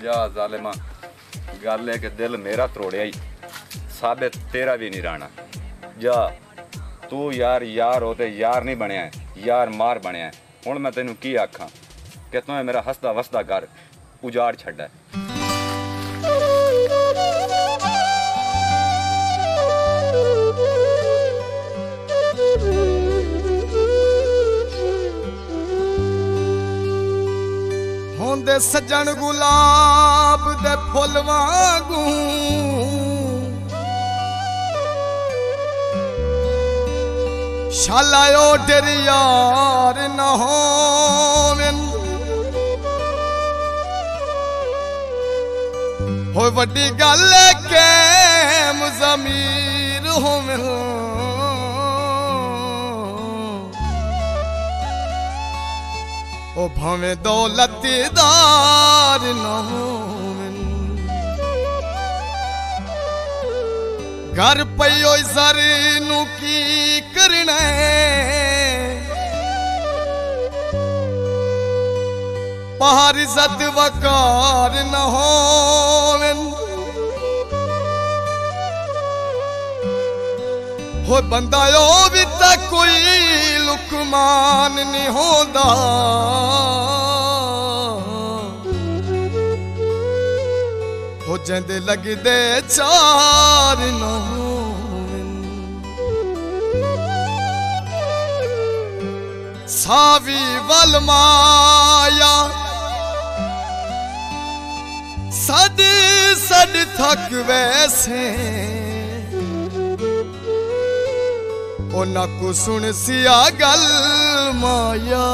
जा जालिमा गल है कि दिल मेरा त्रोड़िया ही साबित तेरा भी नहीं रहना। जा तू यार यार हो ते यार नहीं बनया है, यार मार बनया है। हुण मैं तेनू की आखां कि तूं मेरा हसदा वसदा घर उजाड़ छड्डा। होंदे सजन गुलाब दे फुल वांगू शालायो तेर यार न होवन हो वड्डी गल के मुज़मीर होवन ओ भावें दौलतदार न होवन घर पयो सर नू की करना पहाड़ इज्जत वकार न होवन हो बंदा ओ भी तक कोई लुकमान नहीं होंदा हो जंदे लगदे चार न होवन सावी वल माया सद सद थक वैसे ओना को सुन सिया गल माया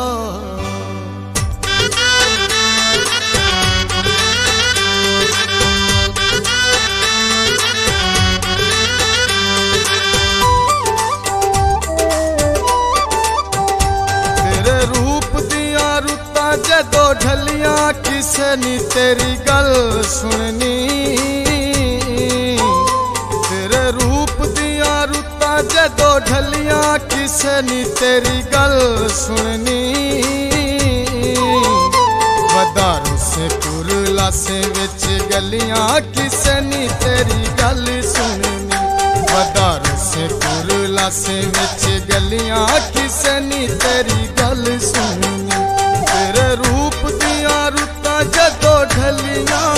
तेरे रूप दिया रुता जदों ढलिया किसे नी तेरी गल सुननी तेरे रूप दिया रुता जदों ढलिया किसे नी तेरी गल सुननी वदारू से पुरला से विच गलियां किसे नी तेरी गल सुननी वदारू से पुरला से विच गलियां किसे नी तेरी गल सुननी तेरे रूप दिया रुता जदों ढलियां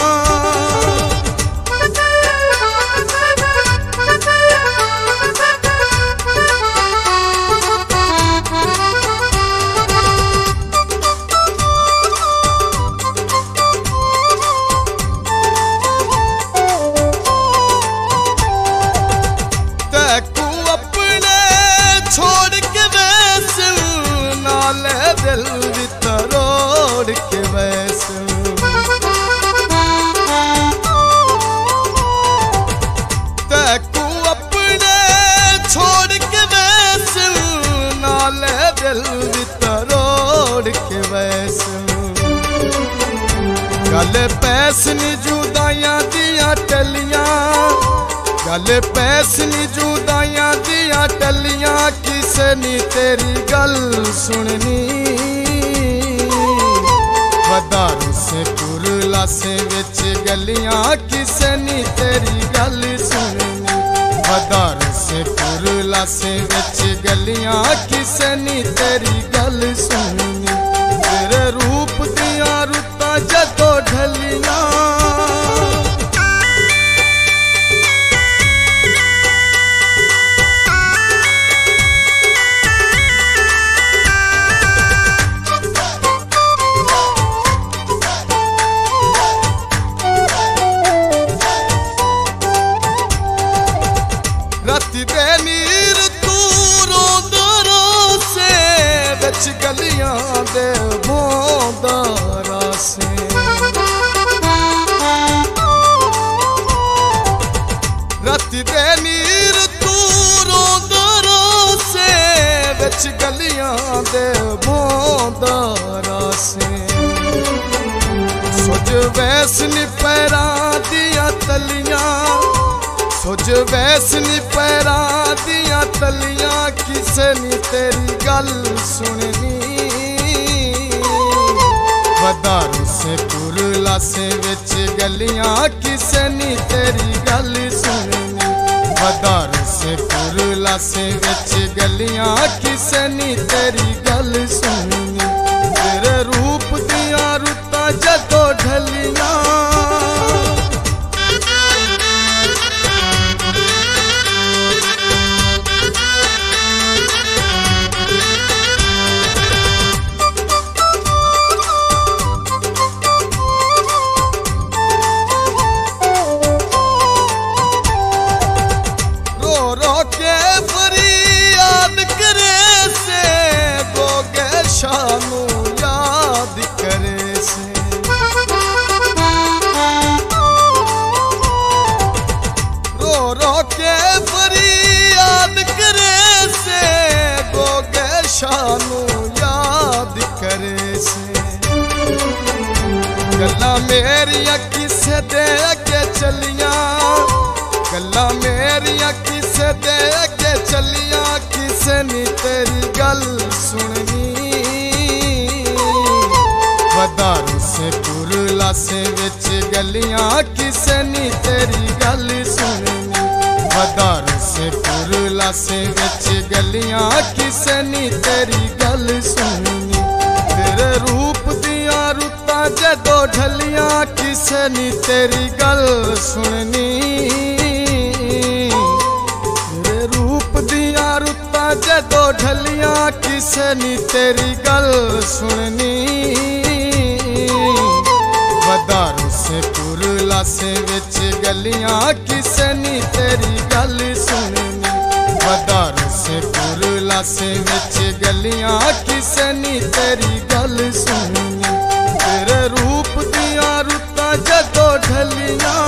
दिल भी तरोड़ के वैसे तैकू अपने छोड़ के वैसे नाले दिल भी तरोड़ के वैसे गल पैसनी जुदाइयां दिया टलियां गल पैसनी जुदाइयां दिया टलियां किसे नी तेरी गल सुननी वदारू से पुरला से विच गलियां किसे नी तेरी गल सुननी वदारू से पुरला से विच गलियां किसे नी तेरी गल सुननी तेरे रूप दिया रुता जदों ढलियां गलियां दे भोंदारा से राती दे नीर तू रोंदारा से विच गलियां दे भोंदारा से सुज वैसनी पैरा दिया तलियां सुज वैसनी पैरा दिया तलियां किसे नी तेरी गल सुननी वधारू से पुरलासे विच गलियां किसे नी तेरी गल सुननी। वधारू से पुरलासे विच गलियां किसे नी तेरी गल सुननी। तेरे रूप दियां रुत्तां जदों ढलियां के फरियाद करे से गोगे शानू याद करे से। रो रो के फरियाद करे से गोगे शानू याद करे से। गल्लां मेरियां किसे दे अगे चलियां, गल्लां मेरियां किसे दे अगे चलियां किसे नी तेरी गल सुननी। वधारू से पुरलासे विच गलियां किसे नी तेरी गल सुननी। वधारू से पुरलासे विच गलियां किसे नी तेरी गल सुननी। तेरे रूप दियां रुत्तां जदों ढलियां किसे नी तेरी गल सुननी। जदों ढलियां किसे नी तेरी गल सुननी। वधारू से पुरलासे विच गलियां किसे नी तेरी गल सुननी। वधारू से पुरलासे विच गलियां किसे नी तेरी गल सुननी। तेरे रूप दियां रुत्तां जदों ढलियां